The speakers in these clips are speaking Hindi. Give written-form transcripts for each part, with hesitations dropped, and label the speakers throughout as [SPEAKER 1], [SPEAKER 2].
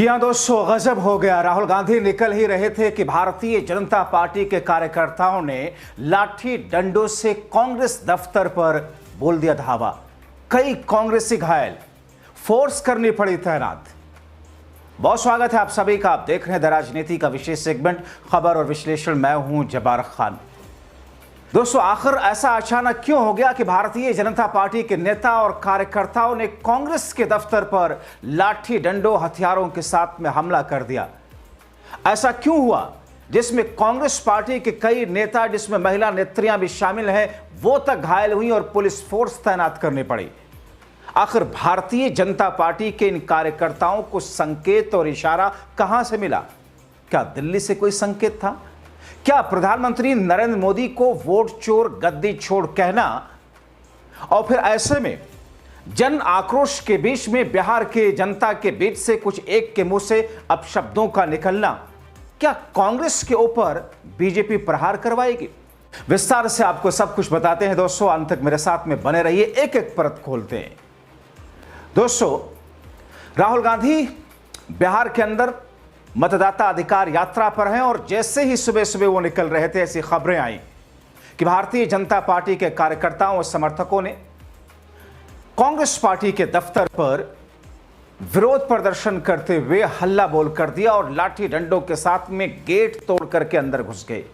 [SPEAKER 1] जी हां दोस्तों, गजब हो गया। राहुल गांधी निकल ही रहे थे कि भारतीय जनता पार्टी के कार्यकर्ताओं ने लाठी डंडों से कांग्रेस दफ्तर पर बोल दिया धावा। कई कांग्रेसी घायल, फोर्स करनी पड़ी तैनात। बहुत स्वागत है आप सभी का। आप देख रहे हैं द राजनीति का विशेष सेगमेंट खबर और विश्लेषण। मैं हूं जब्बार खान। दोस्तों, आखिर ऐसा अचानक क्यों हो गया कि भारतीय जनता पार्टी के नेता और कार्यकर्ताओं ने कांग्रेस के दफ्तर पर लाठी डंडों हथियारों के साथ में हमला कर दिया? ऐसा क्यों हुआ जिसमें कांग्रेस पार्टी के कई नेता, जिसमें महिला नेत्रियां भी शामिल हैं, वो तक घायल हुई और पुलिस फोर्स तैनात करनी पड़ी? आखिर भारतीय जनता पार्टी के इन कार्यकर्ताओं को संकेत और इशारा कहां से मिला? क्या दिल्ली से कोई संकेत था? क्या प्रधानमंत्री नरेंद्र मोदी को वोट चोर गद्दी छोड़ कहना और फिर ऐसे में जन आक्रोश के बीच में बिहार के जनता के बीच से कुछ एक के मुंह से अपशब्दों का निकलना, क्या कांग्रेस के ऊपर बीजेपी प्रहार करवाएगी? विस्तार से आपको सब कुछ बताते हैं दोस्तों। अंत तक मेरे साथ में बने रहिए, एक एक परत खोलते हैं। दोस्तों, राहुल गांधी बिहार के अंदर मतदाता अधिकार यात्रा पर हैं और जैसे ही सुबह सुबह वो निकल रहे थे, ऐसी खबरें आई कि भारतीय जनता पार्टी के कार्यकर्ताओं और समर्थकों ने कांग्रेस पार्टी के दफ्तर पर विरोध प्रदर्शन करते हुए हल्ला बोल कर दिया और लाठी डंडों के साथ में गेट तोड़ करके अंदर घुस गए,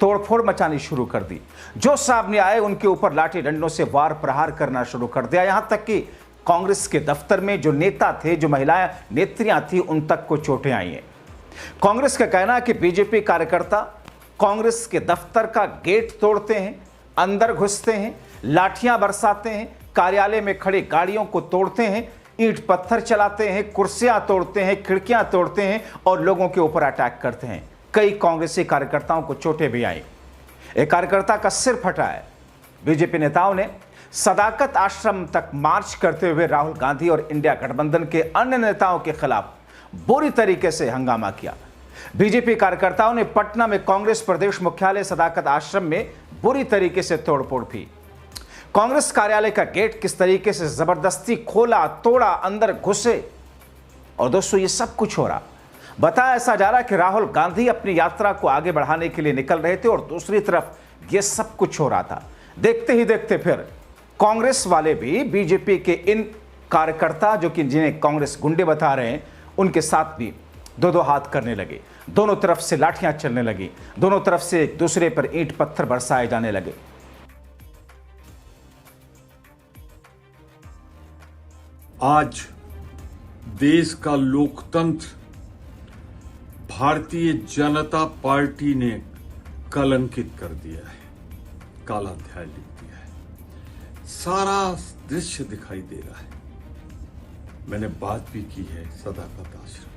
[SPEAKER 1] तोड़फोड़ मचानी शुरू कर दी। जो सामने आए उनके ऊपर लाठी डंडों से वार प्रहार करना शुरू कर दिया। यहां तक कि कांग्रेस के दफ्तर में जो नेता थे, जो महिलाएं नेत्रियां थी, उन तक को चोटें आई हैं। कांग्रेस का कहना है कि बीजेपी कार्यकर्ता कांग्रेस के दफ्तर का गेट तोड़ते हैं, अंदर घुसते हैं, लाठियां बरसाते हैं, कार्यालय में खड़ी गाड़ियों को तोड़ते हैं, ईंट पत्थर चलाते हैं, कुर्सियां तोड़ते हैं, खिड़कियां तोड़ते हैं और लोगों के ऊपर अटैक करते हैं। कई कांग्रेसी कार्यकर्ताओं को चोटें भी आई। एक कार्यकर्ता का सिर फटा है। बीजेपी नेताओं ने सदाकत आश्रम तक मार्च करते हुए राहुल गांधी और इंडिया गठबंधन के अन्य नेताओं के खिलाफ बुरी तरीके से हंगामा किया। बीजेपी कार्यकर्ताओं ने पटना में कांग्रेस प्रदेश मुख्यालय सदाकत आश्रम में बुरी तरीके से तोड़फोड़ की। कांग्रेस कार्यालय का गेट किस तरीके से जबरदस्ती खोला, तोड़ा, अंदर घुसे। और दोस्तों, ये सब कुछ हो रहा, बताया ऐसा जा रहा है कि राहुल गांधी अपनी यात्रा को आगे बढ़ाने के लिए निकल रहे थे और दूसरी तरफ यह सब कुछ हो रहा था। देखते ही देखते फिर कांग्रेस वाले भी बीजेपी के इन कार्यकर्ता, जो कि जिन्हें कांग्रेस गुंडे बता रहे हैं, उनके साथ भी दो दो हाथ करने लगे। दोनों तरफ से लाठियां चलने लगी, दोनों तरफ से एक दूसरे पर ईंट पत्थर बरसाए जाने लगे।
[SPEAKER 2] आज देश का लोकतंत्र भारतीय जनता पार्टी ने कलंकित कर दिया है, काला अध्याय लिख दिया है। सारा दृश्य दिखाई दे रहा है। मैंने बात भी की है सदाकत आश्रम।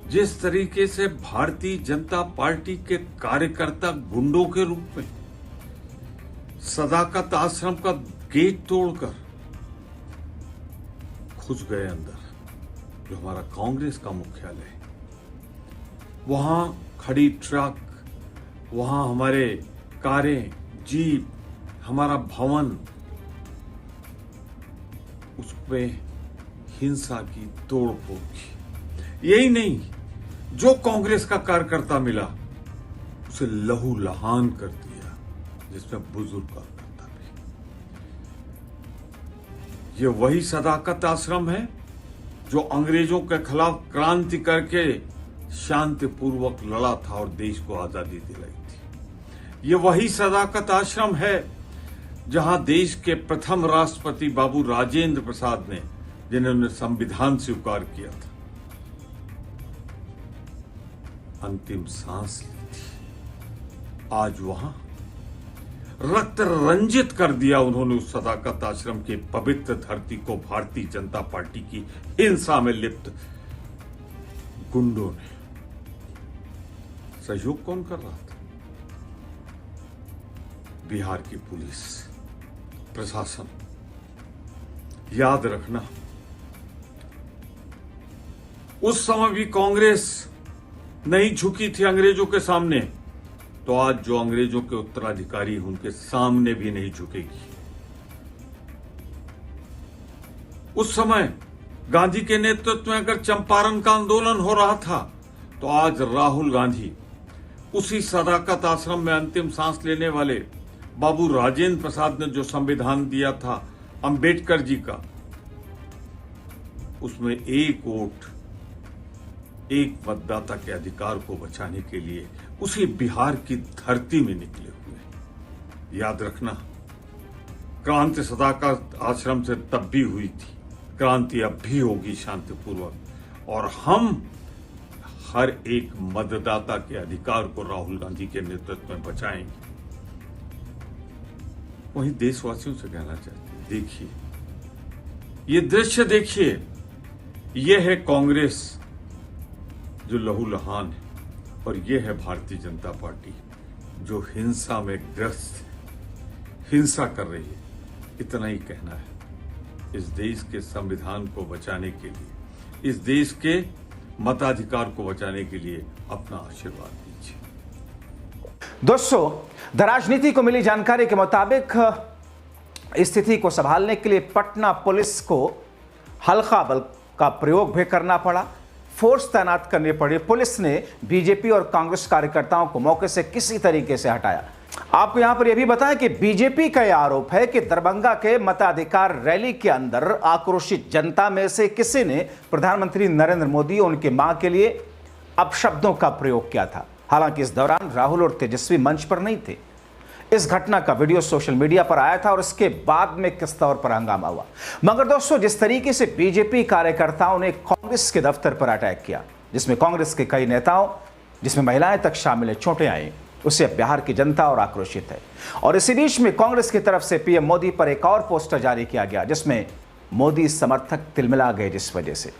[SPEAKER 2] जिस तरीके से भारतीय जनता पार्टी के कार्यकर्ता गुंडों के रूप में सदाकत आश्रम का गेट तोड़कर घुस गए अंदर, जो हमारा कांग्रेस का मुख्यालय है, वहां खड़ी ट्रक, वहां हमारे कारें, जीप, हमारा भवन, उस पे हिंसा की, तोड़फोड़ की। यही नहीं, जो कांग्रेस का कार्यकर्ता मिला उसे लहू लहान कर दिया, जिसमें बुजुर्ग कार्यकर्ता भी। ये वही सदाकत आश्रम है जो अंग्रेजों के खिलाफ क्रांति करके शांतिपूर्वक लड़ा था और देश को आजादी दिलाई थी। ये वही सदाकत आश्रम है जहां देश के प्रथम राष्ट्रपति बाबू राजेंद्र प्रसाद ने, जिन्होंने संविधान स्वीकार किया था, अंतिम सांस ली थी। आज वहां रक्त रंजित कर दिया उन्होंने उस सदाकत आश्रम के पवित्र धरती को भारतीय जनता पार्टी की हिंसा में लिप्त गुंडों ने। सहयोग कौन कर रहा था? बिहार की पुलिस, प्रशासन। याद रखना, उस समय भी कांग्रेस नहीं झुकी थी अंग्रेजों के सामने, तो आज जो अंग्रेजों के उत्तराधिकारी हैं उनके सामने भी नहीं झुकेगी। उस समय गांधी के नेतृत्व में अगर चंपारण का आंदोलन हो रहा था तो आज राहुल गांधी उसी सदाकत आश्रम में अंतिम सांस लेने वाले बाबू राजेंद्र प्रसाद ने जो संविधान दिया था अंबेडकर जी का, उसमें एक वोट एक मतदाता के अधिकार को बचाने के लिए उसी बिहार की धरती में निकले हुए। याद रखना, क्रांति सदाकत आश्रम से तब भी हुई थी, क्रांति अब भी होगी शांतिपूर्वक, और हम हर एक मतदाता के अधिकार को राहुल गांधी के नेतृत्व में बचाएंगे। वहीं देशवासियों से कहना चाहते हैं, देखिए ये दृश्य, देखिए ये है कांग्रेस जो लहूलुहान है, और ये है भारतीय जनता पार्टी जो हिंसा में ग्रस्त है, हिंसा कर रही है। इतना ही कहना है, इस देश के संविधान को बचाने के लिए, इस देश के मताधिकार को बचाने के लिए अपना आशीर्वाद दीजिए।
[SPEAKER 1] दोस्तों, द राजनीति को मिली जानकारी के मुताबिक स्थिति को संभालने के लिए पटना पुलिस को हल्का बल का प्रयोग भी करना पड़ा, फोर्स तैनात करनी पड़ी। पुलिस ने बीजेपी और कांग्रेस कार्यकर्ताओं को मौके से किसी तरीके से हटाया। आपको यहां पर यह भी बताएं कि बीजेपी का यह आरोप है कि दरभंगा के मताधिकार रैली के अंदर आक्रोशित जनता में से किसी ने प्रधानमंत्री नरेंद्र मोदी और उनकी मां के लिए अपशब्दों का प्रयोग किया था। हालांकि इस दौरान राहुल और तेजस्वी मंच पर नहीं थे। इस घटना का वीडियो सोशल मीडिया पर आया था और इसके बाद में किस तौर पर हंगामा हुआ। मगर दोस्तों, जिस तरीके से बीजेपी कार्यकर्ताओं ने कांग्रेस के दफ्तर पर अटैक किया, जिसमें कांग्रेस के कई नेताओं, जिसमें महिलाएं तक शामिल है, चोटें आई, उससे बिहार की जनता और आक्रोशित है। और इसी बीच में कांग्रेस की तरफ से पीएम मोदी पर एक और पोस्टर जारी किया गया, जिसमें मोदी समर्थक तिलमिला गए, जिस वजह से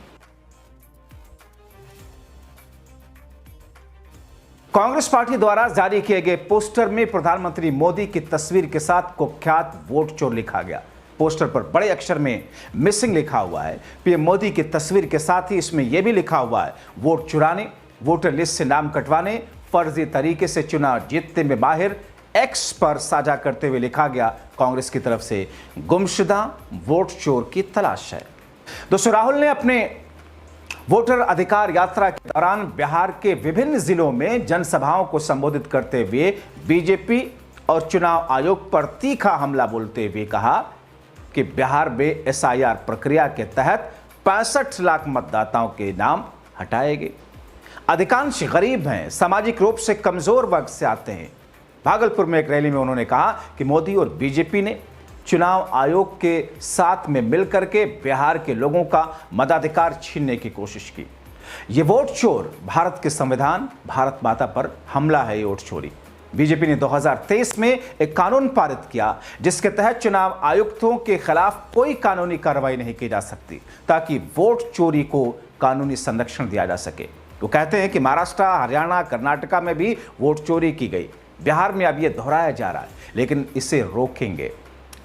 [SPEAKER 1] कांग्रेस पार्टी द्वारा जारी किए गए पोस्टर में प्रधानमंत्री मोदी की तस्वीर के साथ कुख्यात वोट चोर लिखा गया। पोस्टर पर बड़े अक्षर में मिसिंग लिखा हुआ है। पीएम मोदी की तस्वीर के साथ ही इसमें यह भी लिखा हुआ है, वोट चुराने, वोटर लिस्ट से नाम कटवाने, फर्जी तरीके से चुनाव जीतने में माहिर। एक्स पर साझा करते हुए लिखा गया, कांग्रेस की तरफ से गुमशुदा वोट चोर की तलाश है। दोस्तों, राहुल ने अपने वोटर अधिकार यात्रा के दौरान बिहार के विभिन्न जिलों में जनसभाओं को संबोधित करते हुए बीजेपी और चुनाव आयोग पर तीखा हमला बोलते हुए कहा कि बिहार में एसआईआर प्रक्रिया के तहत 65 लाख मतदाताओं के नाम हटाए गए। अधिकांश गरीब हैं, सामाजिक रूप से कमजोर वर्ग से आते हैं। भागलपुर में एक रैली में उन्होंने कहा कि मोदी और बीजेपी ने चुनाव आयोग के साथ में मिलकर के बिहार के लोगों का मताधिकार छीनने की कोशिश की। ये वोट चोर भारत के संविधान, भारत माता पर हमला है। ये वोट चोरी बीजेपी ने 2023 में एक कानून पारित किया, जिसके तहत चुनाव आयुक्तों के खिलाफ कोई कानूनी कार्रवाई नहीं की जा सकती, ताकि वोट चोरी को कानूनी संरक्षण दिया जा सके। वो कहते हैं कि महाराष्ट्र, हरियाणा, कर्नाटका में भी वोट चोरी की गई। बिहार में अब यह दोहराया जा रहा है, लेकिन इसे रोकेंगे।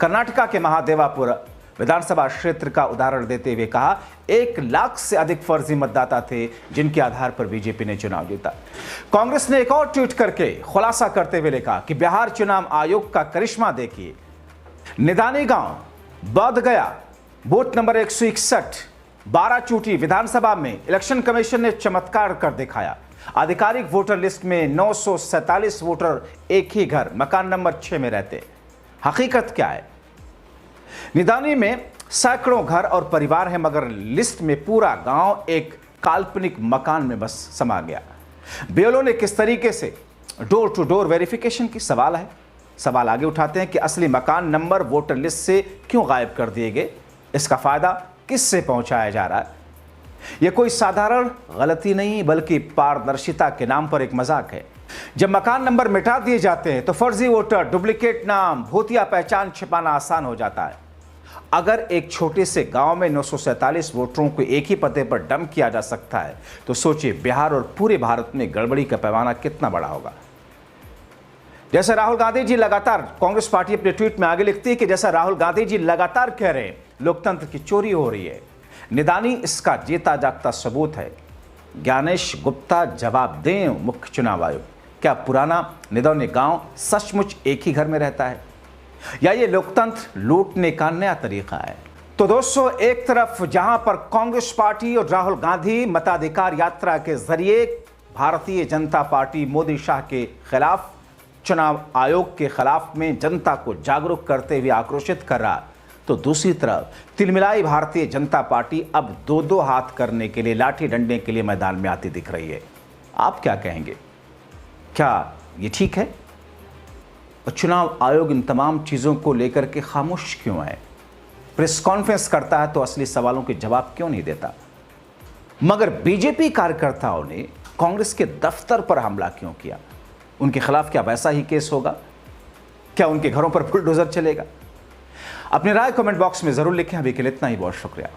[SPEAKER 1] कर्नाटका के महादेवापुर विधानसभा क्षेत्र का उदाहरण देते हुए कहा, 1 लाख से अधिक फर्जी मतदाता थे जिनके आधार पर बीजेपी ने चुनाव जीता। कांग्रेस ने एक और ट्वीट करके खुलासा करते हुए लिखा कि बिहार चुनाव आयोग का करिश्मा देखिए। निदानी गांव, बोधगया, बूथ नंबर 161, 12 चूटी विधानसभा में इलेक्शन कमीशन ने चमत्कार कर दिखाया। आधिकारिक वोटर लिस्ट में 947 वोटर एक ही घर, मकान नंबर 6 में रहते। हकीकत क्या है? निदानी में सैकड़ों घर और परिवार हैं, मगर लिस्ट में पूरा गांव एक काल्पनिक मकान में बस समा गया। बीएलओ ने किस तरीके से डोर टू डोर वेरिफिकेशन की? सवाल आगे उठाते हैं कि असली मकान नंबर वोटर लिस्ट से क्यों गायब कर दिए गए? इसका फायदा किससे पहुंचाया जा रहा है? यह कोई साधारण गलती नहीं, बल्कि पारदर्शिता के नाम पर एक मजाक है। जब मकान नंबर मिटा दिए जाते हैं तो फर्जी वोटर, डुप्लीकेट नाम, भूतिया पहचान छिपाना आसान हो जाता है। अगर एक छोटे से गांव में 947 वोटरों को एक ही पते पर डंप किया जा सकता है, तो सोचिए बिहार और पूरे भारत में गड़बड़ी का पैमाना कितना बड़ा होगा। जैसे राहुल गांधी जी लगातार, कांग्रेस पार्टी अपने ट्वीट में आगे लिखती है कि जैसा राहुल गांधी जी लगातार कह रहे हैं लोकतंत्र की चोरी हो रही है, निदानी इसका जीता जागता सबूत है। ज्ञानेश गुप्ता जवाब दें मुख्य चुनाव आयोग, क्या पुराना निदौनी गांव सचमुच एक ही घर में रहता है, या ये लोकतंत्र लूटने का नया तरीका है? तो दोस्तों, एक तरफ जहां पर कांग्रेस पार्टी और राहुल गांधी मताधिकार यात्रा के जरिए भारतीय जनता पार्टी मोदी शाह के खिलाफ, चुनाव आयोग के खिलाफ में जनता को जागरूक करते हुए आक्रोशित कर रहा, तो दूसरी तरफ तिलमिलाई भारतीय जनता पार्टी अब दो दो हाथ करने के लिए, लाठी डंडे के लिए मैदान में आती दिख रही है। आप क्या कहेंगे? क्या ये ठीक है? और चुनाव आयोग इन तमाम चीज़ों को लेकर के खामोश क्यों है? प्रेस कॉन्फ्रेंस करता है तो असली सवालों के जवाब क्यों नहीं देता? मगर बीजेपी कार्यकर्ताओं ने कांग्रेस के दफ्तर पर हमला क्यों किया? उनके खिलाफ क्या वैसा ही केस होगा? क्या उनके घरों पर बुलडोजर चलेगा? अपनी राय कमेंट बॉक्स में जरूर लिखें। अभी के लिए इतना ही, बहुत शुक्रिया।